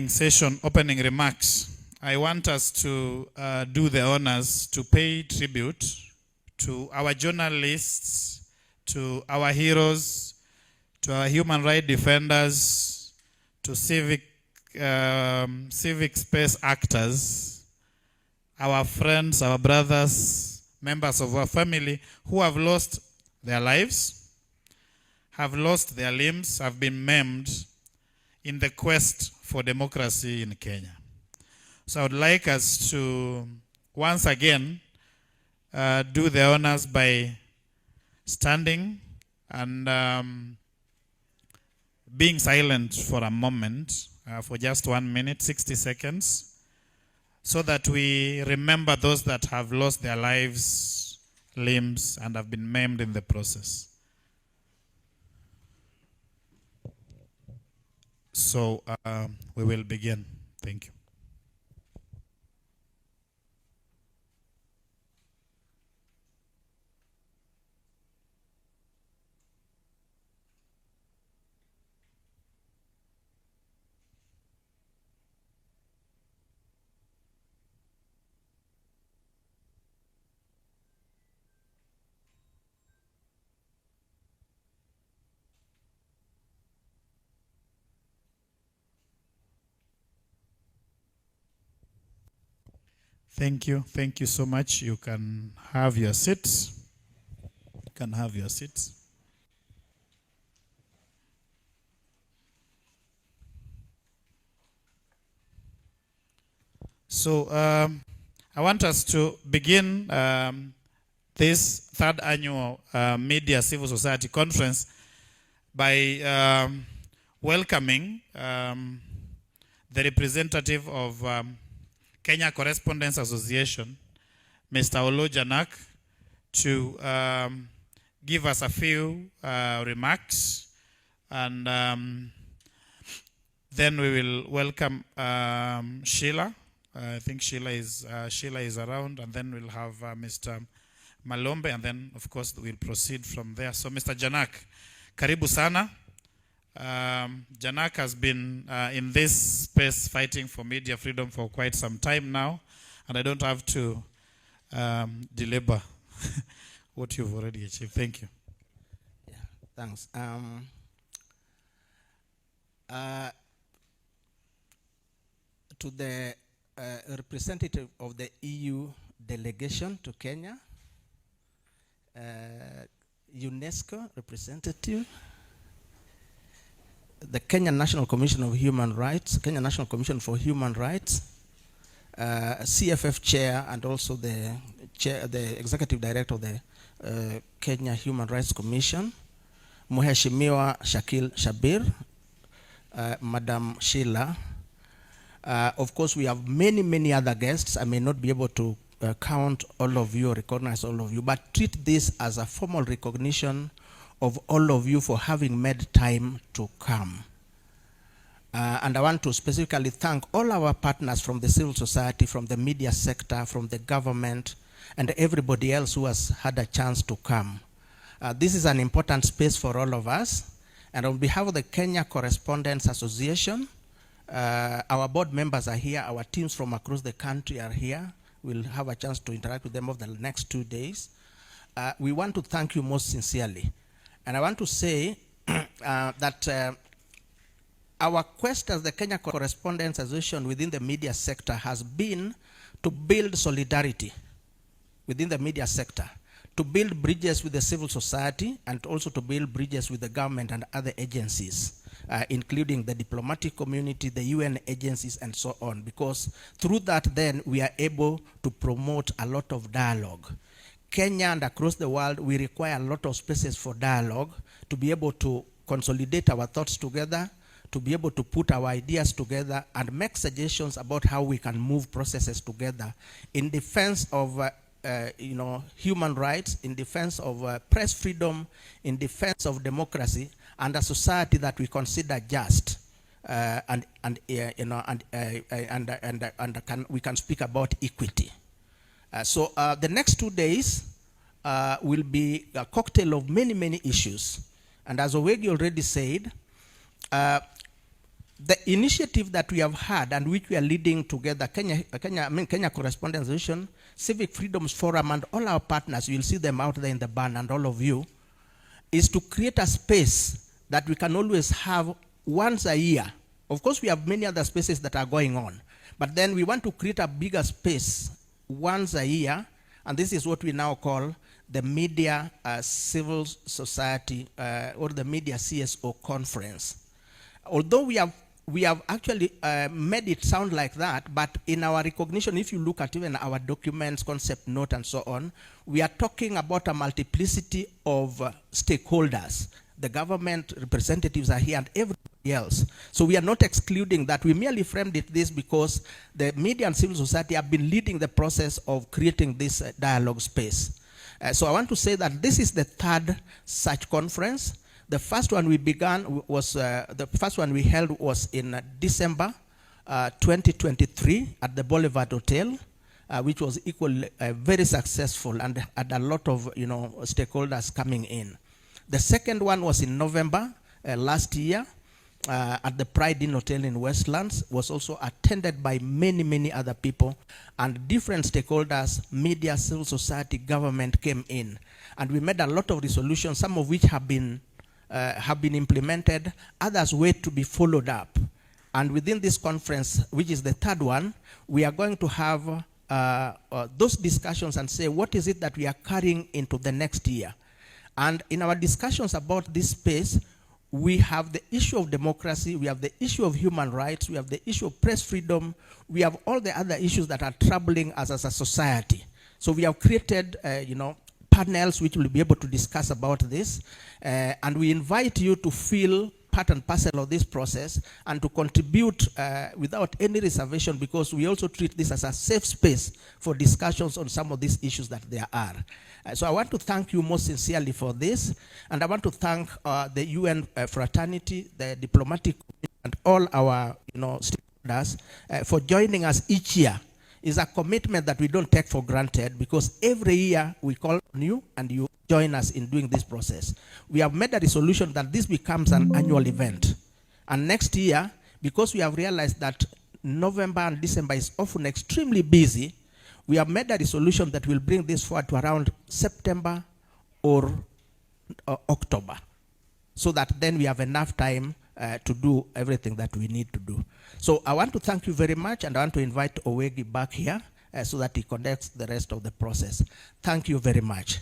opening session, opening remarks, I want us to do the honors to pay tribute to our journalists, to our heroes, to our human rights defenders, to civic space actors, our friends, our brothers, members of our family who have lost their lives, have lost their limbs, have been maimed in the quest for democracy in Kenya. So I would like us to once again do the honors by standing and being silent for a moment, for just 1 minute, 60 seconds, so that we remember those that have lost their lives, limbs, and have been maimed in the process. So we will begin. Thank you. Thank you. Thank you so much. You can have your seats. You can have your seats. So I want us to begin this third annual Media Civil Society Conference by welcoming the representative of Kenya Correspondents Association, Mr. Oloo Janak, to give us a few remarks, and then we will welcome Sheila. I think Sheila is around, and then we'll have Mr. Malombe, and then of course we'll proceed from there. So Mr. Janak, karibu sana. Janak has been in this space fighting for media freedom for quite some time now, and I don't have to belabor what you've already achieved. Thank you. Yeah, thanks. To the representative of the EU delegation to Kenya, UNESCO representative, the Kenya National Commission of Human Rights, Kenya National Commission for Human Rights, CFF chair, and also the executive director of the Kenya Human Rights Commission, Mheshimiwa Shakil Shabir, Madam Sheila. Of course, we have many other guests. I may not be able to count all of you or recognize all of you, but treat this as a formal recognition of all of you for having made time to come. And I want to specifically thank all our partners from the civil society, from the media sector, from the government, and everybody else who has had a chance to come. This is an important space for all of us. And on behalf of the Kenya Correspondents Association, our board members are here, our teams from across the country are here. We'll have a chance to interact with them over the next 2 days. We want to thank you most sincerely. And I want to say that our quest as the Kenya Correspondents Association within the media sector has been to build solidarity within the media sector, to build bridges with the civil society, and also to build bridges with the government and other agencies, including the diplomatic community, the UN agencies, and so on. Because through that, then, we are able to promote a lot of dialogue. Kenya and across the world, we require a lot of spaces for dialogue to be able to consolidate our thoughts together, to be able to put our ideas together and make suggestions about how we can move processes together in defense of human rights, in defense of press freedom, in defense of democracy, and a society that we consider just, we can speak about equity. So the next 2 days will be a cocktail of many issues. And as Owegi already said, The initiative that we have had and which we are leading together, Kenya Correspondence Vision, Civic Freedoms Forum, and all our partners, you'll see them out there in the barn, and all of you, is to create a space that we can always have once a year. Of course, we have many other spaces that are going on, but then we want to create a bigger space once a year, and this is what we now call the Media Civil Society or the Media-Cso conference. Although we have actually made it sound like that, but in our recognition, if you look at even our documents, concept note, and so on, we are talking about a multiplicity of stakeholders. The government representatives are here and everybody else. So we are not excluding that. We merely framed it this because the media and civil society have been leading the process of creating this dialogue space. So I want to say that this is the third such conference. The first one we began was, the first one we held was in December 2023 at the Boulevard Hotel, which was equally very successful and had a lot of stakeholders coming in. The second one was in November last year at the Pride Inn Hotel in Westlands, was also attended by many, many other people, and different stakeholders, media, civil society, government came in. And we made a lot of resolutions, some of which have been implemented, others wait to be followed up. And within this conference, which is the third one, we are going to have those discussions and say, what is it that we are carrying into the next year? And in our discussions about this space, we have the issue of democracy, we have the issue of human rights, we have the issue of press freedom, we have all the other issues that are troubling us as a society. So we have created, panels which will be able to discuss about this, and we invite you to feel part and parcel of this process and to contribute without any reservation, because we also treat this as a safe space for discussions on some of these issues that there are. So I want to thank you most sincerely for this, and I want to thank the UN fraternity, the diplomatic, and all our stakeholders for joining us each year. It's a commitment that we don't take for granted, because every year we call on you and you join us in doing this process. We have made a resolution that this becomes an annual event. And next year, because we have realized that November and December is often extremely busy, we have made a resolution that will bring this forward to around September or October, so that then we have enough time to do everything that we need to do. So I want to thank you very much, and I want to invite Owegi back here so that he conducts the rest of the process. Thank you very much.